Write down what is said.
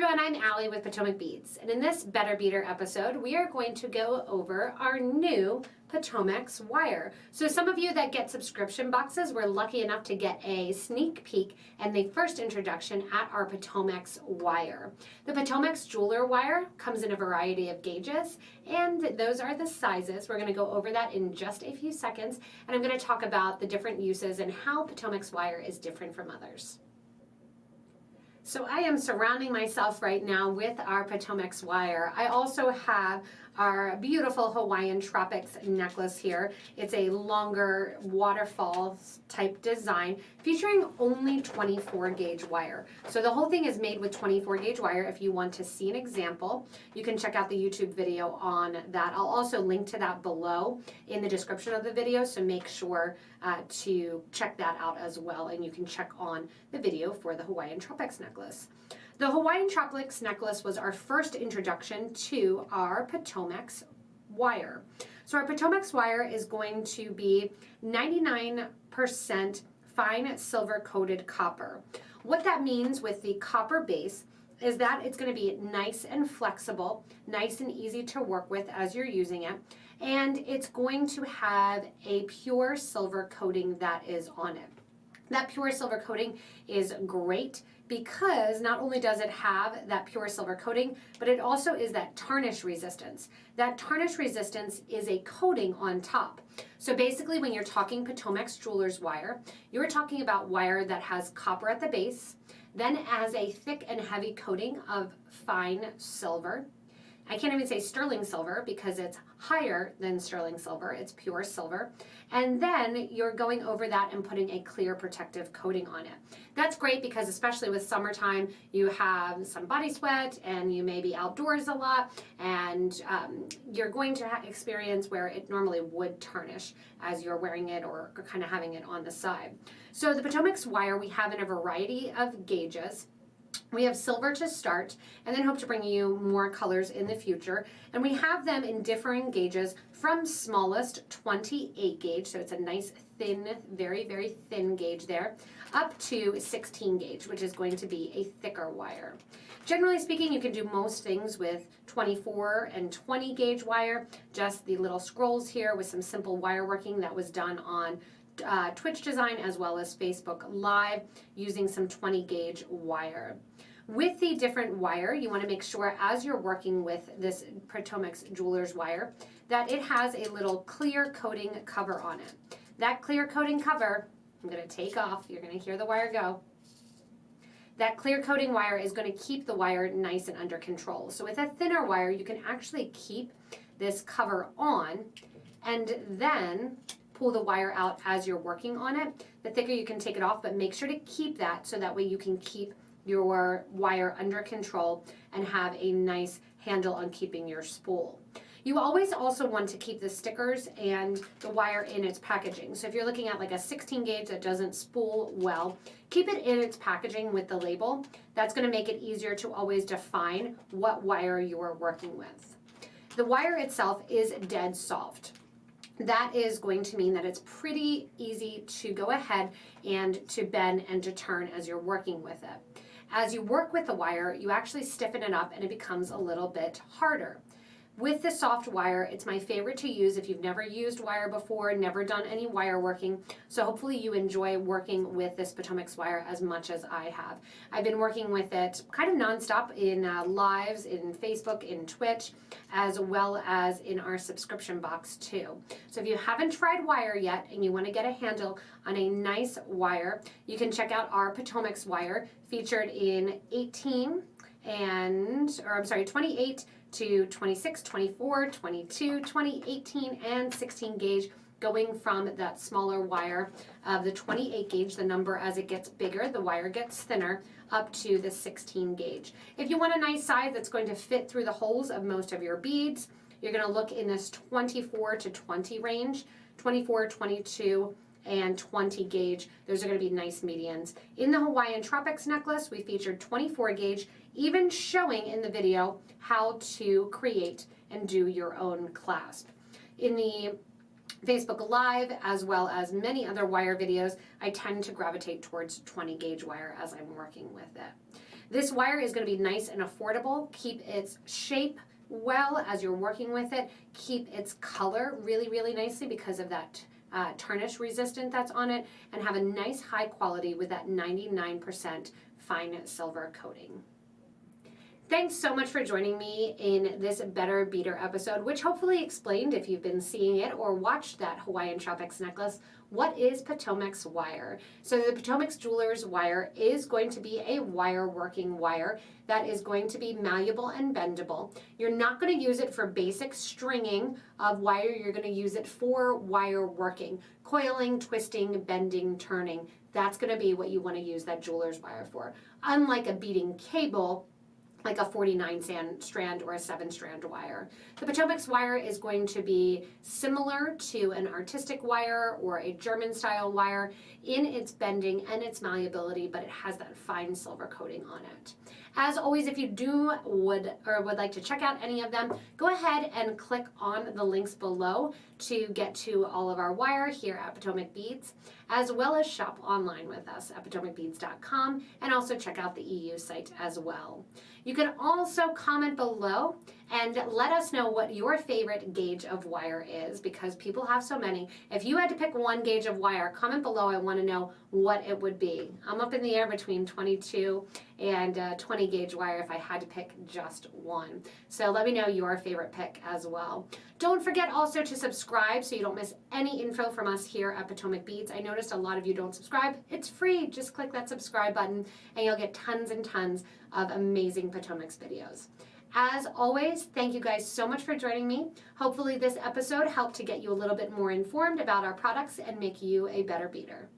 everyone, I'm Allie with Potomac Beads, and in this Better Beader episode, we are going to go over our new Potomac's Wire. So some of you that get subscription boxes were lucky enough to get a sneak peek and the first introduction at our Potomac's Wire. The Potomac's Jeweler Wire comes in a variety of gauges, and those are the sizes. We're going to go over that in just a few seconds, and I'm going to talk about the different uses and how Potomac's Wire is different from others. So I am surrounding myself right now with our Potomac's Wire. I also have our beautiful Hawaiian Tropics necklace here. It's a longer waterfall type design featuring only 24 gauge wire. So the whole thing is made with 24 gauge wire. If you want to see an example, you can check out the YouTube video on that. I'll also link to that below in the description of the video, so make sure to check that out as well, and you can check on the video for the Hawaiian Tropics necklace. The Hawaiian Tropics necklace was our first introduction to our Potomac's Wire. So our Potomac's Wire is going to be 99% fine silver coated copper. What that means with the copper base is that it's going to be nice and flexible, nice and easy to work with as you're using it, and it's going to have a pure silver coating that is on it. That pure silver coating is great because not only does it have that pure silver coating, but it also is that tarnish resistance. That tarnish resistance is a coating on top. So basically when you're talking Potomac's Jeweler's Wire, you're talking about wire that has copper at the base, then has a thick and heavy coating of fine silver. I can't even say sterling silver because it's higher than sterling silver. It's pure silver. And then you're going over that and putting a clear protective coating on it. That's great because especially with summertime, you have some body sweat and you may be outdoors a lot, and you're going to experience where it normally would tarnish as you're wearing it or kind of having it on the side. So the Potomac's Wire we have in a variety of gauges. We have silver to start, and then hope to bring you more colors in the future. And we have them in differing gauges from smallest 28 gauge, so it's a nice thin, very, very thin gauge there, up to 16 gauge, which is going to be a thicker wire. Generally speaking, you can do most things with 24 and 20 gauge wire, just the little scrolls here with some simple wire working that was done on Twitch design as well as Facebook Live using some 20 gauge wire. With the different wire, you want to make sure as you're working with this Potomac's Jeweler's Wire that it has a little clear coating cover on it. That clear coating cover, I'm going to take off, you're going to hear the wire go. That clear coating wire is going to keep the wire nice and under control. So with a thinner wire, you can actually keep this cover on and then pull the wire out as you're working on it. The thicker you can take it off, but make sure to keep that so that way you can keep your wire under control and have a nice handle on keeping your spool. You always also want to keep the stickers and the wire in its packaging. So if you're looking at like a 16 gauge that doesn't spool well, keep it in its packaging with the label. That's going to make it easier to always define what wire you are working with. The wire itself is dead soft. That is going to mean that it's pretty easy to go ahead and to bend and to turn as you're working with it. As you work with the wire, you actually stiffen it up and it becomes a little bit harder. With the soft wire, it's my favorite to use if you've never used wire before, never done any wire working. So hopefully you enjoy working with this Potomac's Wire as much as I have. I've been working with it kind of nonstop in lives, in Facebook, in Twitch, as well as in our subscription box too. So if you haven't tried wire yet and you want to get a handle on a nice wire, you can check out our Potomac's Wire featured in 28 to 26, 24, 22, 20, 18, and 16 gauge, going from that smaller wire of the 28 gauge, the number as it gets bigger, the wire gets thinner, up to the 16 gauge. If you want a nice size that's going to fit through the holes of most of your beads, you're going to look in this 24 to 20 range, 24, 22, and 20 gauge. Those are going to be nice medians. In the Hawaiian Tropics necklace, we featured 24 gauge, even showing in the video how to create and do your own clasp. In the Facebook Live, as well as many other wire videos, I tend to gravitate towards 20 gauge wire as I'm working with it. This wire is going to be nice and affordable. Keep its shape well as you're working with it. Keep its color really, really nicely because of that tarnish resistant that's on it, and have a nice high quality with that 99% fine silver coating. Thanks so much for joining me in this Better Beader episode, which hopefully explained, if you've been seeing it or watched that Hawaiian Tropics necklace, what is Potomac's wire. So the Potomac's Jewelers wire is going to be a wire working wire that is going to be malleable and bendable. You're not going to use it for basic stringing of wire. You're going to use it for wire working, coiling, twisting, bending, turning. That's going to be what you want to use that jeweler's wire for. Unlike a beading cable, like a 49 strand or a 7-strand wire. The Potomac's wire is going to be similar to an artistic wire or a German style wire in its bending and its malleability, but it has that fine silver coating on it. As always, if you would like to check out any of them, go ahead and click on the links below to get to all of our wire here at Potomac Beads, as well as shop online with us at PotomacBeads.com, and also check out the EU site as well. You can also comment below and let us know what your favorite gauge of wire is, because people have so many. If you had to pick one gauge of wire, comment below. I want to know what it would be. I'm up in the air between 22 and 20 gauge wire if I had to pick just one. So let me know your favorite pick as well. Don't forget also to subscribe so you don't miss any info from us here at Potomac Beads. I noticed a lot of you don't subscribe. It's free. Just click that subscribe button and you'll get tons and tons of amazing Potomac's videos. As always, thank you guys so much for joining me. Hopefully this episode helped to get you a little bit more informed about our products and make you a better beader.